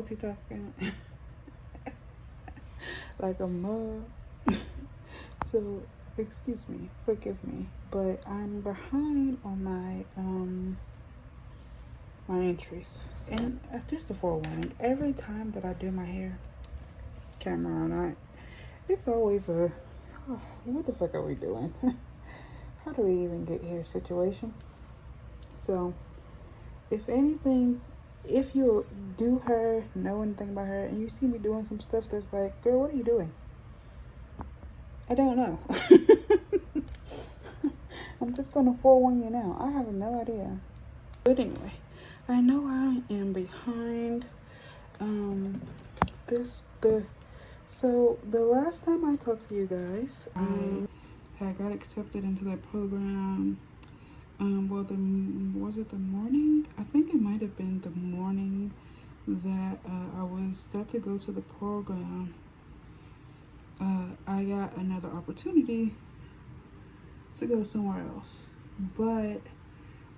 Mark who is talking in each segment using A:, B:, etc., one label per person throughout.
A: multitasking like a mug. So, excuse me, forgive me, but I'm behind on my entries. And just a forewarning, every time that I do my hair, camera or not, it's always a, oh, what the fuck are we doing? How do we even get here situation? So, if anything, if you do her, know anything about her, and you see me doing some stuff that's like, girl, what are you doing? I don't know. I'm just gonna forewarn you now. I have no idea. But anyway, I know I am behind. So the last time I talked to you guys, I got accepted into that program. Was it the morning? I think it might have been the morning that I was set to go to the program. I got another opportunity to go somewhere else, but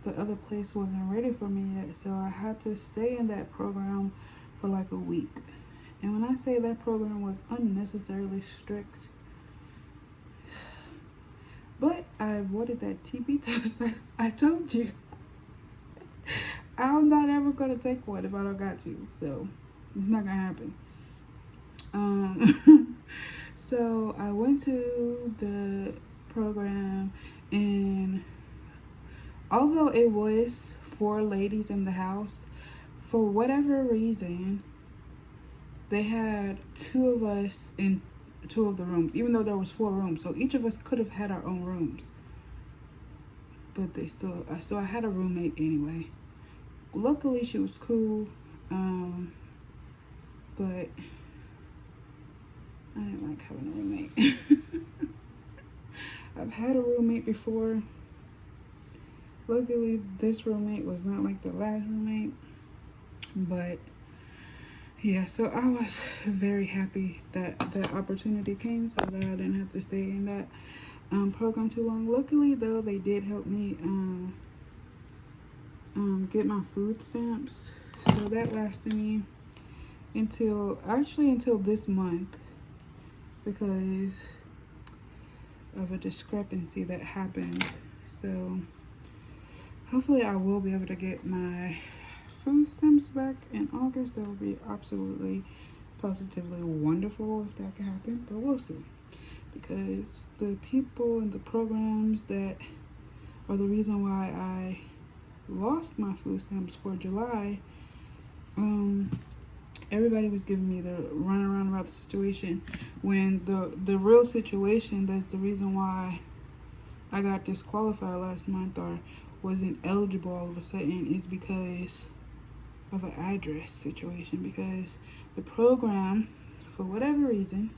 A: the other place wasn't ready for me yet, so I had to stay in that program for like a week. And when I say that program was unnecessarily strict, but I avoided that TB test that I told you. I'm not ever gonna take one if I don't got to, so it's not gonna happen. So I went to the program, and although it was 4 ladies in the house, for whatever reason, they had 2 of us in 2 of the rooms, even though there was 4 rooms. So each of us could have had our own rooms. But they still, so I had a roommate anyway. Luckily, she was cool. But I didn't like having a roommate. I've had a roommate before. Luckily, this roommate was not like the last roommate. But yeah, so I was very happy that the opportunity came so that I didn't have to stay in that program too long. Luckily, though, they did help me get my food stamps. So that lasted me until this month, because of a discrepancy that happened. So hopefully I will be able to get my food stamps back in August. That would be absolutely positively wonderful if that could happen, but we'll see, because the people and the programs that are the reason why I lost my food stamps for July, everybody was giving me the runaround about the situation, when the real situation that's the reason why I got disqualified last month or wasn't eligible all of a sudden is because of an address situation, because the program, for whatever reason,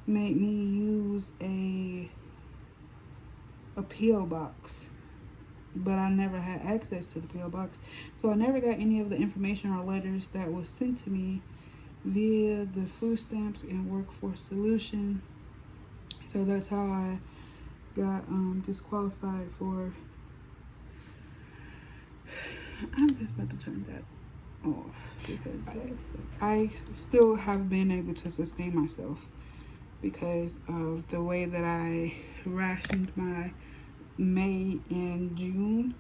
A: made me use a P.O. box, but I never had access to the P.O. box, so I never got any of the information or letters that was sent to me via the food stamps and workforce solution. So that's how I got disqualified for. I'm just about to turn that off because I still have been able to sustain myself because of the way that I rationed my May and June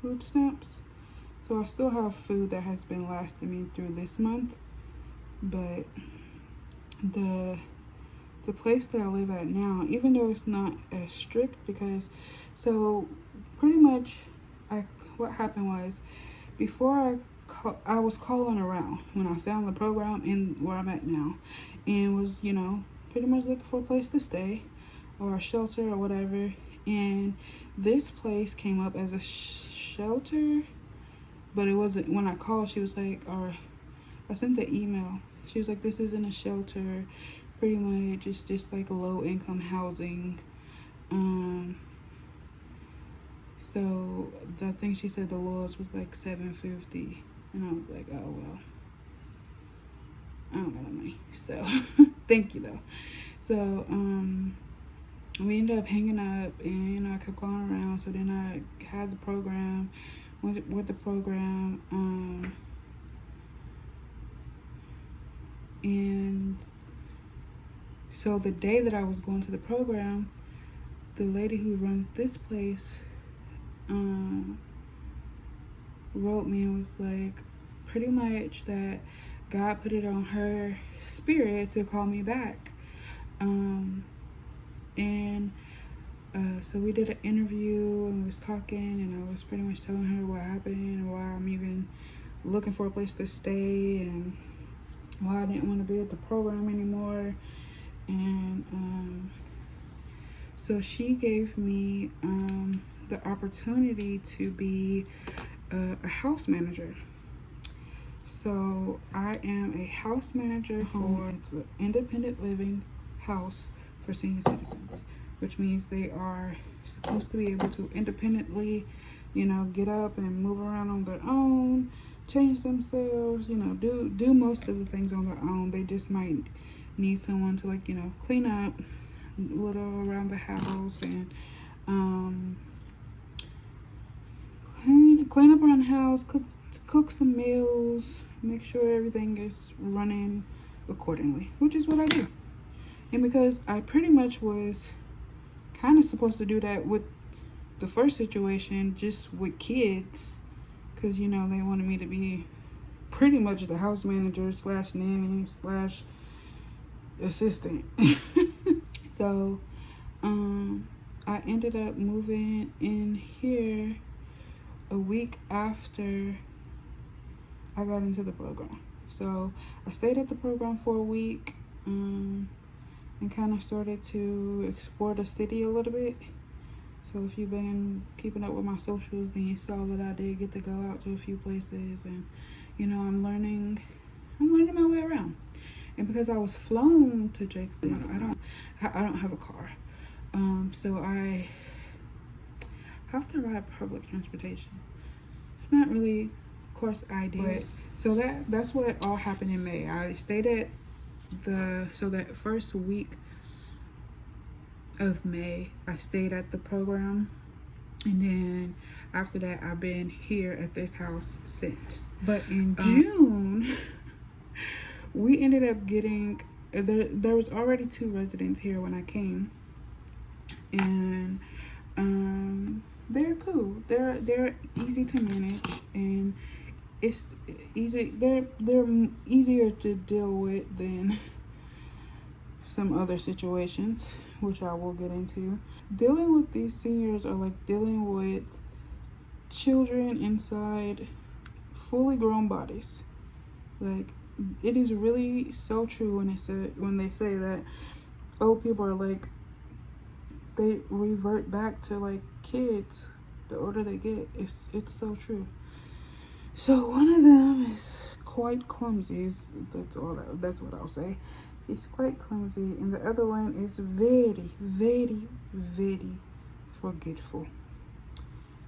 A: food stamps. So I still have food that has been lasting me through this month, but the place that I live at now, even though it's not as strict, because so pretty much what happened was, before I was calling around when I found the program and where I'm at now, and was, pretty much looking for a place to stay or a shelter or whatever. And this place came up as a shelter, but it wasn't. When I called, she was like, or I sent the email. She was like, this isn't a shelter. Pretty much it's just like low income housing. So the thing she said the lowest was like $750, and I was like, oh well, I don't got no money, so thank you though. So we ended up hanging up, and I kept calling around. So then I had the program, with the program, And so the day that I was going to the program, the lady who runs this place wrote me and was like, pretty much that God put it on her spirit to call me back. So we did an interview and was talking, and I was pretty much telling her what happened and why I'm even looking for a place to stay and why I didn't want to be at the program anymore. And so she gave me the opportunity to be a house manager. So I am a house manager for it's an independent living house for senior citizens, which means they are supposed to be able to independently, get up and move around on their own, change themselves, do most of the things on their own. They just might need someone to clean up a little around the house and clean up around the house, cook some meals, make sure everything is running accordingly, which is what I do. And because I pretty much was kind of supposed to do that with the first situation, just with kids, because they wanted me to be pretty much the house manager / nanny / assistant. So I ended up moving in here a week after I got into the program. So I stayed at the program for a week and kind of started to explore the city a little bit. So if you've been keeping up with my socials, then you saw that I did get to go out to a few places, and I'm learning my way around. And because I was flown to Jackson, I don't have a car, so I have to ride public transportation. It's not really, of course, ideal. So that's what all happened in May. I stayed at that first week of May, I stayed at the program, and then after that, I've been here at this house since. But in June, we ended up getting there was already 2 residents here when I came, and they're cool. They're easy to manage, and it's easy. They're easier to deal with than some other situations, which I will get into. Dealing with these seniors are like dealing with children inside fully grown bodies. Like, it is really so true when they say that old people are like, they revert back to like kids the older they get. It's so true. So one of them is quite clumsy. That's what I'll say. He's quite clumsy, and the other one is very, very, very forgetful.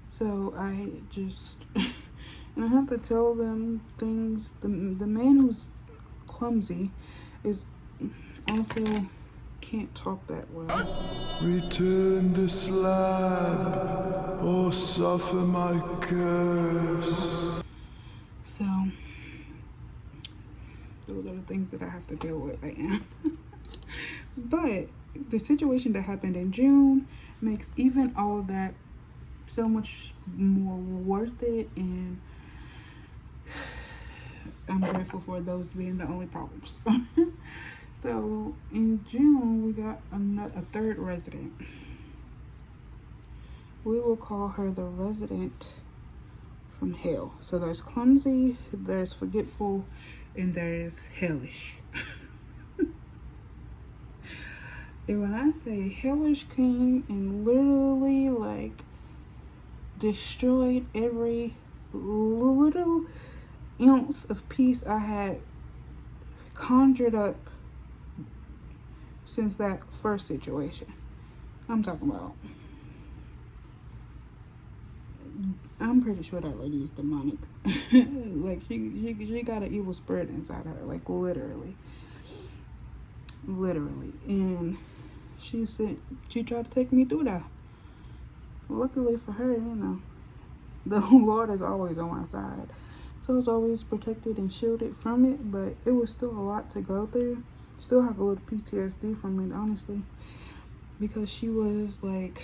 A: So I just and I have to tell them things. The man who's clumsy is also can't talk that well.
B: Return the slab, or suffer my curse.
A: So those are the things that I have to deal with right now. But the situation that happened in June makes even all of that so much more worth it, and I'm grateful for those being the only problems. So in June, we got a third resident. We will call her the resident from hell. So there's clumsy, there's forgetful, and there's hellish. And when I say hellish came and literally like destroyed every little ounce of peace I had conjured up since that first situation. I'm talking about, I'm pretty sure that lady is demonic. Like she got an evil spirit inside her, like literally. And she tried to take me through that. Luckily for her, the Lord is always on my side. So I was always protected and shielded from it, but it was still a lot to go through. Still have a little PTSD from it, honestly, because she was like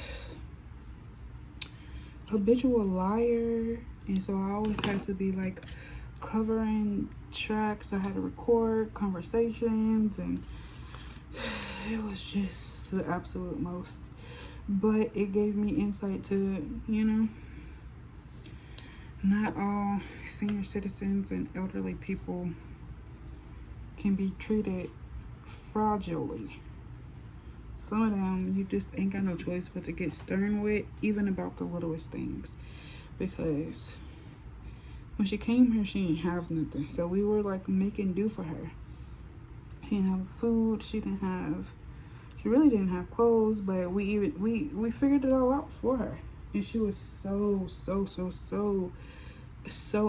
A: habitual liar, and so I always had to be like covering tracks. I had to record conversations, and it was just the absolute most. But it gave me insight to, you know, not all senior citizens and elderly people can be treated fragilely. Some of them you just ain't got no choice but to get stern with, even about the littlest things. Because when she came here, she didn't have nothing. So we were like making do for her. She didn't have food. She really didn't have clothes, but we figured it all out for her. And she was so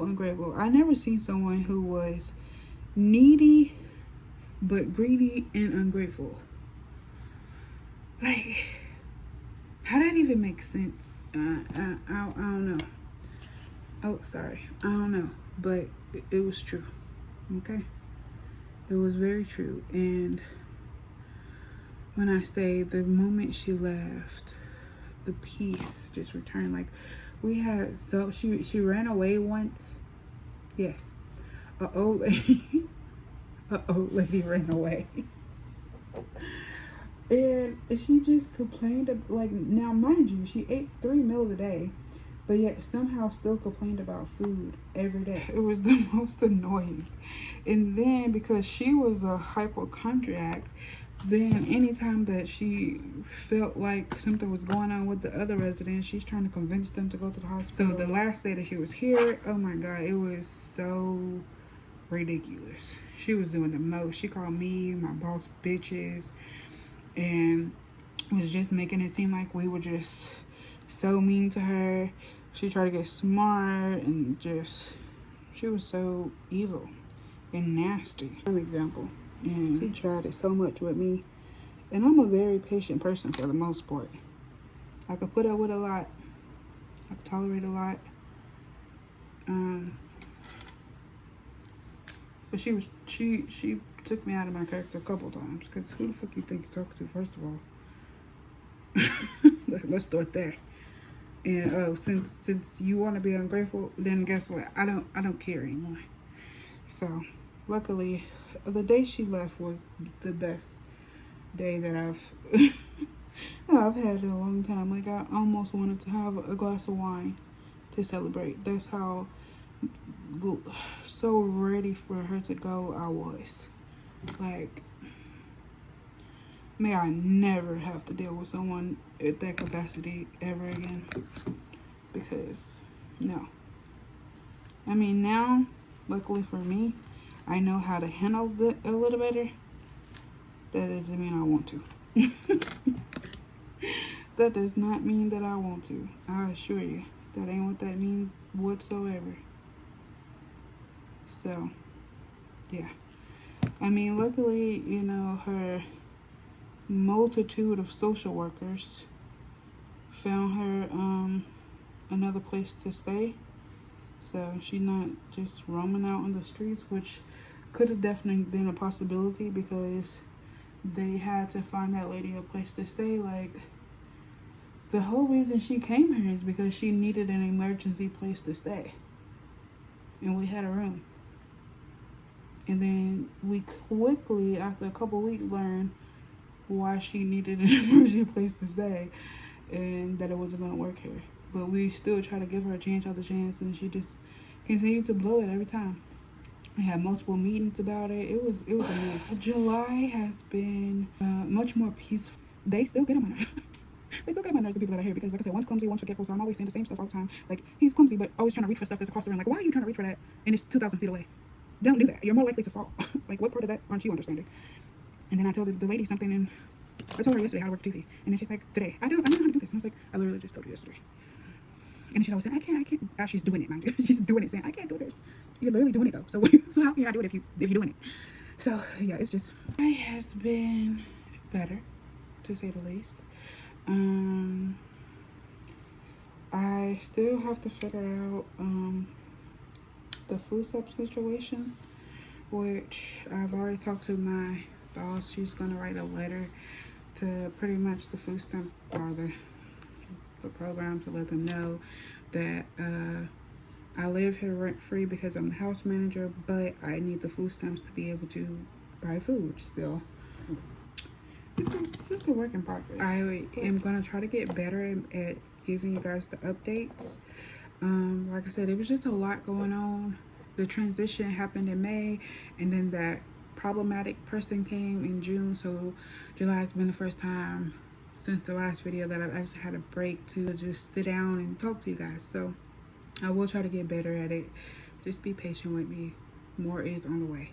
A: ungrateful. I never seen someone who was needy but greedy and ungrateful. Like, how that even makes sense? I don't know. Oh, sorry. I don't know. But it was true. Okay? It was very true. And when I say the moment she left, the peace just returned. Like, we had, so she ran away once. Yes. An old lady ran away. And she just complained, like, now mind you, she ate 3 meals a day, but yet somehow still complained about food every day. It was the most annoying. And then because she was a hypochondriac, then anytime that she felt like something was going on with the other residents, she's trying to convince them to go to the hospital. So the last day that she was here, oh my God, it was so ridiculous. She was doing the most. She called me, my boss, bitches, and was just making it seem like we were just so mean to her. She tried to get smart and just, she was so evil and nasty. An example. And she tried it so much with me. And I'm a very patient person for the most part. I could put up with a lot. I could tolerate a lot. But she took me out of my character a couple times. Because who the fuck you think you talk to, first of all? Let's start there. And since you want to be ungrateful, then guess what? I don't care anymore. So luckily, the day she left was the best day that I've had in a long time. Like, I almost wanted to have a glass of wine to celebrate. That's how so ready for her to go I was. Like, may I never have to deal with someone at that capacity ever again. Because, no. I mean, now, luckily for me, I know how to handle it a little better. That doesn't mean I want to. That does not mean that I want to. I assure you, that ain't what that means whatsoever. So, yeah. I mean, luckily, you know, her multitude of social workers found her another place to stay. So she's not just roaming out on the streets, which could have definitely been a possibility because they had to find that lady a place to stay. Like, the whole reason she came here is because she needed an emergency place to stay. And we had a room. And then we quickly, after a couple weeks, learned why she needed an emergency place to stay and that it wasn't going to work here. But we still try to give her a chance after chance, and she just continued to blow it every time. We had multiple meetings about it. It was a mess. July has been much more peaceful. They still get on my nerves. They still get on my nerves, the people that are here, because like I said, one's clumsy, one's forgetful, so I'm always saying the same stuff all the time. Like, he's clumsy, but always trying to reach for stuff that's across the room. Like, why are you trying to reach for that and it's 2,000 feet away? Don't do that. You're more likely to fall. Like, what part of that aren't you understanding? And then I told the lady something, and I told her yesterday how to work the TV. And then she's like, today, I don't know how to do this. And I was like, I literally just told you yesterday. And she's always saying, I can't. Oh, she's doing it, mind you. She's doing it, saying, I can't do this. You're literally doing it, though. So how can I do it if you're doing it? So, yeah, it's just, it has been better, to say the least. I still have to figure out the food stamp situation, which I've already talked to my boss. She's gonna write a letter to pretty much the food stamp or the program to let them know that I live here rent free because I'm the house manager, but I need the food stamps to be able to buy food still. It's just a work in progress. I am gonna try to get better at giving you guys the updates. Like I said, it was just a lot going on. The transition happened in May, and then that problematic person came in June. So July has been the first time since the last video that I've actually had a break to just sit down and talk to you guys. So I will try to get better at it. Just be patient with me. More is on the way.